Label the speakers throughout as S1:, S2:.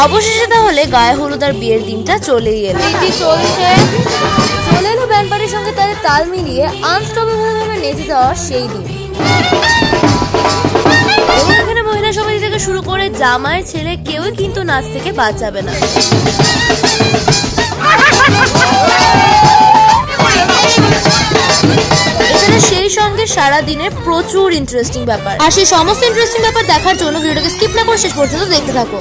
S1: অবশেষে তাহলে গায়ে হলুদ আর বিয়ের দিনটা চলেই এলো। চলে এলো ব্যান্ড পার্টির সঙ্গে তাদের তাল মিলিয়ে আনস্টপেবল ভাবে নেচে যাওয়া সেই দিন। এখানে মহিলা সমাজ থেকে শুরু করে জামাইয়ের ছেলে কেউই কিন্তু নাচ থেকে বাঁচাবে না। এখানে সেই সঙ্গে সারা দিনের প্রচুর ইন্টারেস্টিং ব্যাপার, আর সেই সমস্ত ইন্টারেস্টিং ব্যাপার দেখার জন্য ভিডিওটাকে স্কিপ না করে শেষ পর্যন্ত দেখতে থাকো।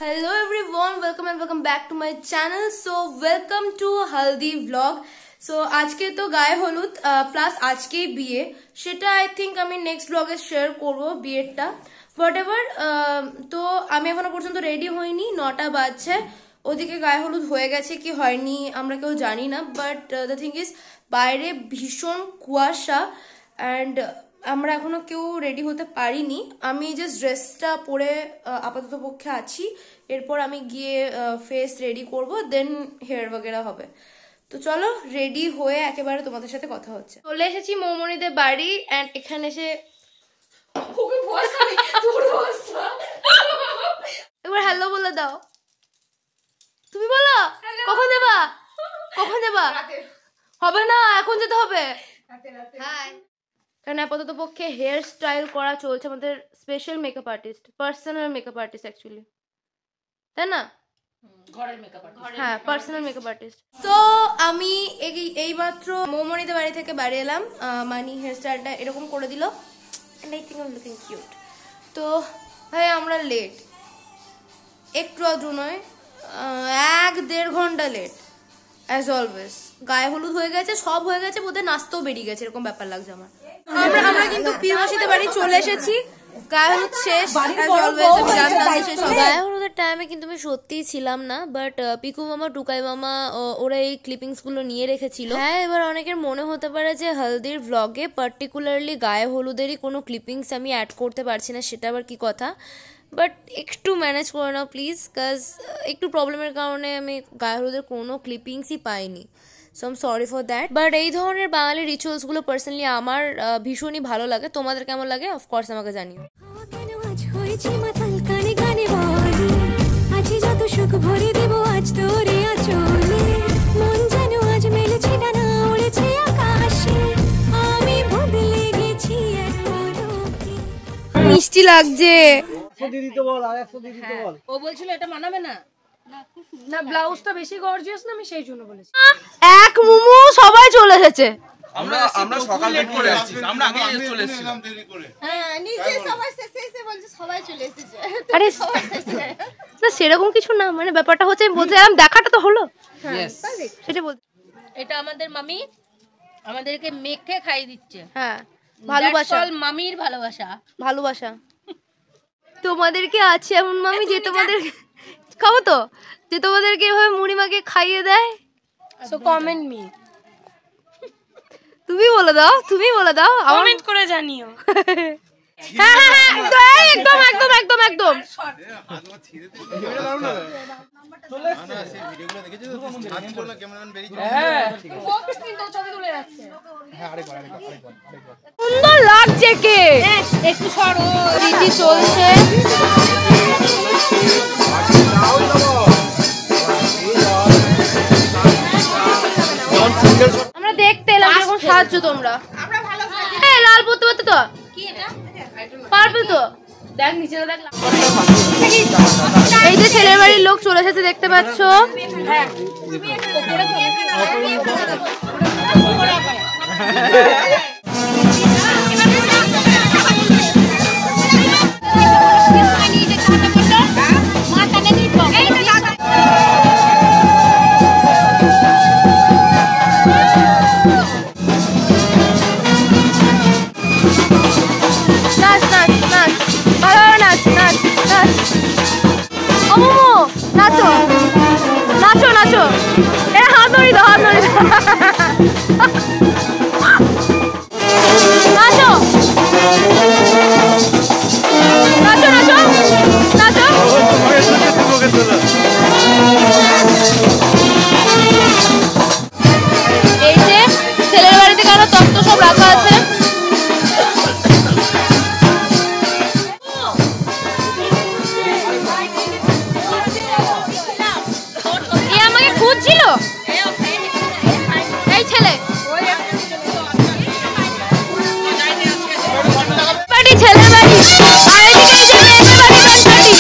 S1: Hello everyone, welcome back to my channel. So welcome to Haldi vlog. So আজকে তো গায়ে হলুদ প্লাস আজকে বিয়ে, সেটা আই থিঙ্ক আমি নেক্সট ব্লগে শেয়ার করব বিয়েরটা হোয়াটএভার। তো আমি এখনো পর্যন্ত রেডি হইনি, 9টা বাজছে। ওদিকে গায়ে হলুদ হয়ে গেছে কি হয়নি আমরা কেউ জানি না, বাট দ্য থিং ইজ বাইরে ভীষণ কুয়াশা অ্যান্ড আমরা এখনো কেউ রেডি হতে পারিনি। আমি জাস্ট ড্রেসটা পরে আপাতত পক্ষে আছি, এরপর আমি গিয়ে ফেস রেডি করব, দেন হেয়ার বগেরা হবে। তো চলো রেডি হয়ে একেবারে তোমাদের সাথে কথা হচ্ছে। চলে এসেছি মৌমনিদের বাড়ি অ্যান্ড এখানে এসে একবার হ্যালো বলে দাও। তুমি বলো কখন যাবা, কখন যাবা? হবে না, এখন যেতে হবে। কারণ আপাতত পক্ষে হেয়ার স্টাইল করা চলছে আমাদের special makeup artist, personal makeup artist actually, তাই না? হ্যাঁ, পার্সোনাল মেকআপ আর্টিস্ট। তো আমি এইমাত্র মৌমনিদের বাড়ি থেকে বাড়ি এলাম, মানি হেয়ার স্টাইলটা এরকম করে দিল and I think I am looking cute. তো ভাই আমরা লেট, একটু আধটু নয়, 1-1.5 ঘন্টা লেট অ্যাজ অলওয়েজ। গায়ে হলুদ হয়ে গেছে, সব হয়ে গেছে, বোধহয় নাচতেও বেরিয়ে গেছে এরকম ব্যাপার লাগছে আমার। আমরা কিন্তু পিউমাসিদের বাড়ি চলে এসেছি, গায়ে হলুদ শেষ। গায়ে হলুদের টাইমে কিন্তু আমি সত্যিই ছিলাম না, বাট পিকু মামা, টুকাই মামা ওরা এই ক্লিপিংস গুলো নিয়ে রেখেছিল। হ্যাঁ, এবার অনেকের মনে হতে পারে যে হলদির ভ্লগে পার্টিকুলারলি গায়ে হলুদেরই কোনো ক্লিপিংস আমি অ্যাড করতে পারছি না, সেটা আবার কি কথা। বাট একটু ম্যানেজ করে নাও প্লিজ, কাজ একটু প্রবলেমের কারণে আমি গায়ে হলুদের কোনো ক্লিপিংসই পাইনি। So I am sorry for that. But এই ধরনের বাঙালি রিচুয়ালসগুলো পার্সোনালি আমার ভীষণই ভালো লাগে। তোমাদের কেমন লাগে অফকোর্স আমাকে জানিও। মিষ্টি লাগছে।
S2: ও বলছিল এটা মানাবে না, না ব্লাউজটা বেশি গর্জিয়াস না, আমি সেই জন্য বলেছি।
S1: এক মুমু সবাই চলে এসেছে।
S3: আমরা সকাল লেট করে আসছি, আমরা আগে চলে এসেছিলাম দেরি করে।
S2: হ্যাঁ, নিচে সবাই শেষে বলছে সবাই চলে এসেছে।
S1: আরে না সেরকম কিছু না, মানে ব্যাপারটা হচ্ছে আমি বলতে চাইলাম দেখাটা তো হলো।
S2: হ্যাঁ,
S1: সেটা বলতে।
S2: এটা আমাদের মামি আমাদেরকে মেখে খাইয়ে দিচ্ছে।
S1: হ্যাঁ, ভালোবাসা,
S2: মামির ভালোবাসা,
S1: ভালোবাসা। তোমাদেরকে আছে এমন মামি যে তোমাদের খাবো তো, যে তোমাদেরকে এভাবে মুড়ি মাকে খাইয়ে দেয়।
S2: সো কমেন্ট মি,
S1: তুমি বলে দাও, তুমি বলে দাও,
S2: কমেন্ট করে জানিও।
S1: হ্যাঁ হ্যাঁ হ্যাঁ, একদম একদম একদম একদম। সুন্দর লাগছে কে,
S2: একটু সরো,
S1: রীতি চলছে। আমরা দেখতে এলাম এখন সাহায্য তোমরা। হ্যাঁ, লাল পড়তে পারতো তো, পারবে তো। দেখ নিচে দেখ, এই যে ছেলের বাড়ির লোক চলে এসেছে দেখতে পাচ্ছ। নাচো নাচো নাচো, এ হাত ধরি দাও, হাত ধরি দাও, নাচো নাচো নাচো নাচো। এই যে ছেলের বাড়িতে কেন তত্ত্ব সব রাখা আছে, আর এদিকে এই যে মেয়েদের বাড়ি গান পার্টি,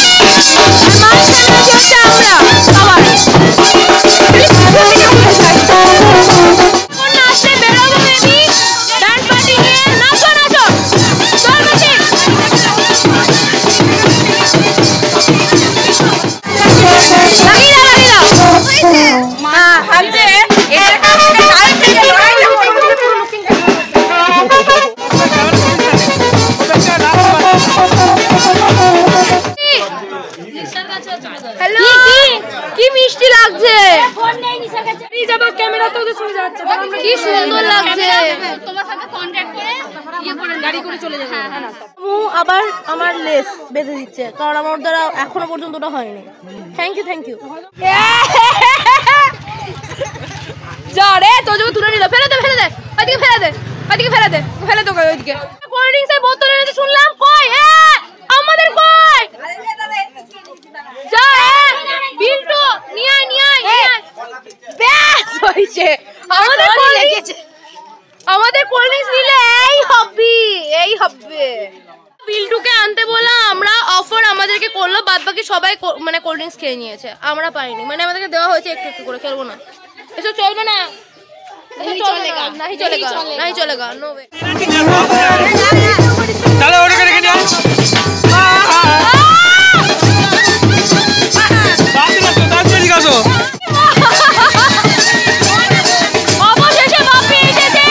S1: আর মাঝখানে হচ্ছে আমরা সবাই। এখন নাচতে বেরোবো বেবি, ডান্স পার্টি নিয়ে। নাচো নাচো, চল বেশি। কি মিষ্টি লাগছে, কি সুন্দর লাগছে। আবার আমার লেস বেঁধে দিচ্ছে, কারণ আমার দ্বারা এখনো পর্যন্ত ওটা হয়নি। Thank you thank you. যা রে, তোর জন্য তুলে নিল। ফেলে দে ফেলে দে, ওইদিকে ফেলে দে, ওইদিকে ফেলে দে, ফেলে দে ওইদিকে। কোল্ড ড্রিঙ্কসের বোতল এনেছে শুনলাম, কই আমাদের কই? যা বিল্টু নিয়ে আয় নিয়ে আয় নিয়ে আয়। ব্যাস হইছে, আমাদের লেগেছে। আমাদের কোল্ড ড্রিঙ্কস নিলে এই হবে এই হবে। বিল্টুকে আনতে বললাম আমরা, অফার আমাদেরকে করলো, বাদ বাকি সবাই মানে কোল্ড ড্রিঙ্কস খেয়ে নিয়েছে, আমরা পাইনি। মানে আমাদেরকে দেওয়া হয়েছে একটু একটু করে, খেলবো না এসব চলবে না। नहीं चलेगा नहीं चलेगा नहीं चलेगा नो वे। चलो और करके जाओ। दांत चली गया तो অবশেষে বাপি এসেছে,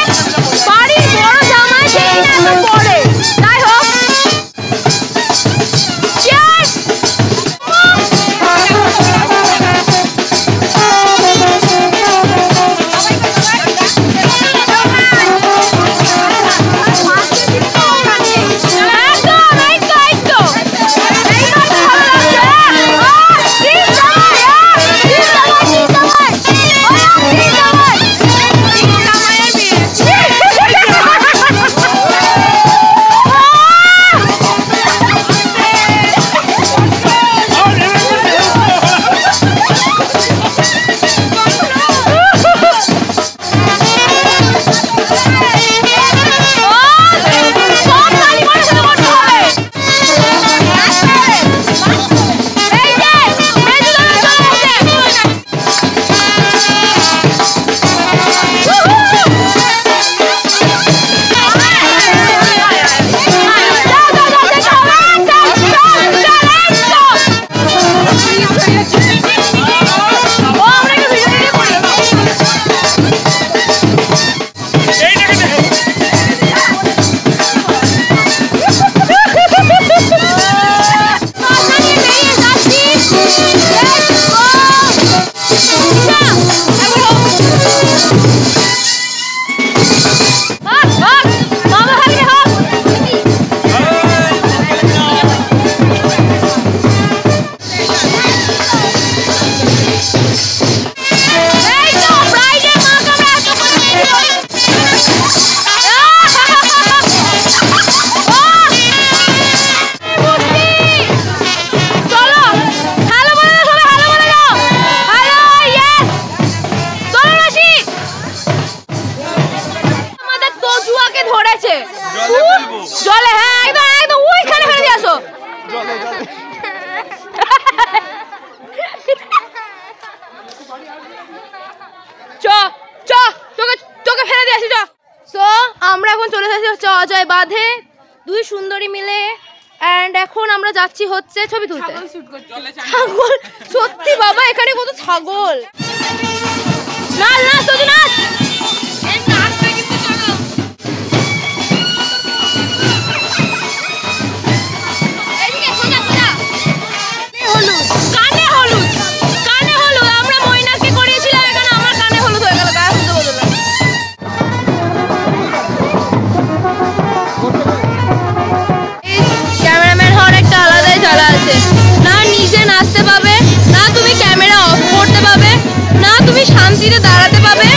S1: বাড়ির বড় জামাই সেই না তো পড়ে। যাই হোক চিয়ার্স। জলে, হ্যাঁ একদম একদম ওইখানে ফেলে দিয়ে আসো। তোকে ফেলে দিয়ে আসি। সো আমরা এখন চলে এসেছি হচ্ছে অজয় বাঁধে, দুই সুন্দরী মিলে। এন্ড এখন আমরা যাচ্ছি হচ্ছে ছবি তুলতে। ছাগল, সত্যি বাবা এখানে কত ছাগল। নাচ নাচ তোকে নাচ। না নিজে নাচতে পাবে, না তুমি ক্যামেরা অফ করতে পাবে, না তুমি শান্তিতে দাঁড়াতে পাবে,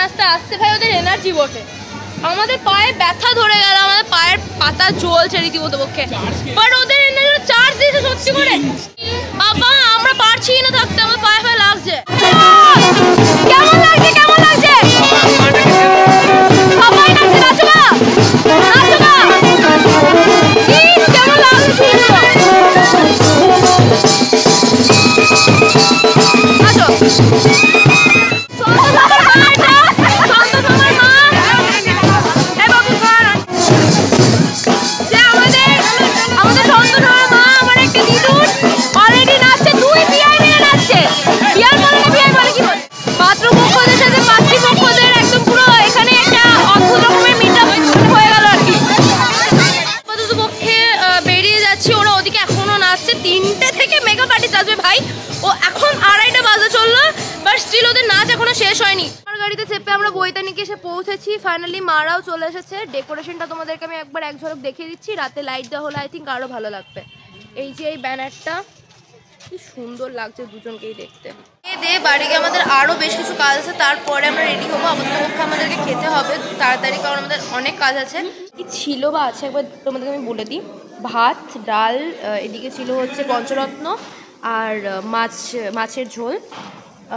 S1: নাচতে আসছে ভাই ওদের এনার্জি বটে। আমাদের পায়ে ব্যথা ধরে গেল, আমাদের পায়ের পাতা জ্বলছে রীতিমতো পক্ষে, বাট ওদের এনার্জি চার্জ দিয়েছে সত্যি করে। বাবা আমরা পারছি না থাকতে, আমার পায়ে পায়ে লাগছে। কেমন লাগছে কেমন লাগছে? সবাই নাচছে, নাচো না নাচো না, কেমন লাগছে? শেষ হয়নি। আমার গাড়িতে চেপে আমরা বৈতানিকে এসে পৌঁছেছি ফাইনালি। মারাও চলে এসেছে। ডেকোরেশনটা তোমাদেরকে আমি একবার এক ঝলক দেখিয়ে দিচ্ছি। রাতে লাইট দেওয়া হলে আই থিঙ্ক আরো ভালো লাগবে। এই যে এই ব্যানারটা কি সুন্দর লাগছে দুজনকেই দেখতে। বাড়ি গিয়ে আমাদের আরো বেশ কিছু কাজ আছে, তারপরে আমরা রেডি হবো। আপাতত আমাদেরকে খেতে হবে তাড়াতাড়ি, কারণ আমাদের অনেক কাজ আছে। কি ছিল বা আছে একবার তোমাদেরকে আমি বলে দিই। ভাত, ডাল, এদিকে ছিল হচ্ছে পঞ্চরত্ন আর মাছের ঝোল।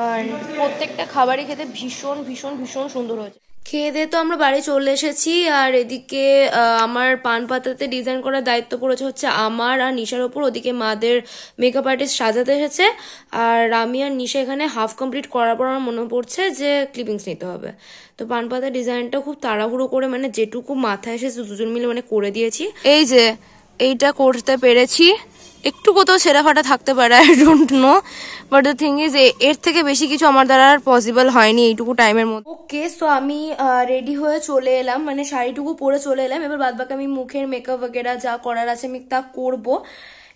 S1: আর প্রত্যেকটা খাবারই খেতে ভীষণ ভীষণ ভীষণ সুন্দর হয়েছে। খেয়ে দিয়ে তো আমরা বাড়ি চলে এসেছি। আর এদিকে আমার পান পাতাতে ডিজাইন করার দায়িত্ব পড়েছে হচ্ছে আমার আর নিশার ওপর। ওদিকে মাদের মেকআপ আর্টিস্ট সাজাতে এসেছে, আর আমি আর নিশা এখানে হাফ কমপ্লিট করার পর আমার মনে পড়ছে যে ক্লিপিংস নিতে হবে। তো পান পাতার ডিজাইনটা খুব তাড়াহুড়ো করে মানে যেটুকু মাথায় এসেছে দুজন মিলে মানে করে দিয়েছি। এই যে এইটা করতে পেরেছি। একটু কোথাও ছেঁড়া ফাটা থাকতে পারে, I don't know, but the thing is এর থেকে বেশি কিছু আমার দ্বারা আর পসিবল হয়নি এইটুকু টাইমের মধ্যে। ওকে, সো আমি রেডি হয়ে চলে এলাম, মানে শাড়িটুকু পরে চলে এলাম। এবার বাদবাকি আমি মুখের মেকআপ वगैरह যা করার আছে আমি তা করবো।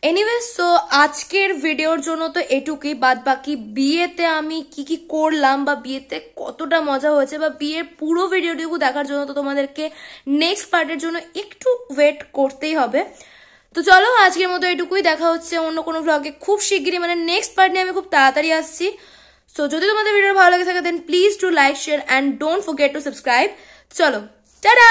S1: এনিওয়ে, সো আজকের ভিডিওর জন্য তো এটুকুই। বাদবাকি বিয়েতে আমি কি কি করলাম বা বিয়েতে কতটা মজা হয়েছে বা বিয়ের পুরো ভিডিওটুকু দেখার জন্য তো তোমাদেরকে নেক্সট পার্টের জন্য একটু ওয়েট করতেই হবে। তো চলো আজকের মতো এটুকুই। দেখা হচ্ছে অন্য কোনো ভ্লগে খুব শিগগিরই, মানে নেক্সট পার্ট নিয়ে আমি খুব তাড়াতাড়ি আসছি। সো যদি তোমাদের ভিডিও ভালো লাগে থাকে দেন please to like share and don't forget to subscribe. চলো টাটা।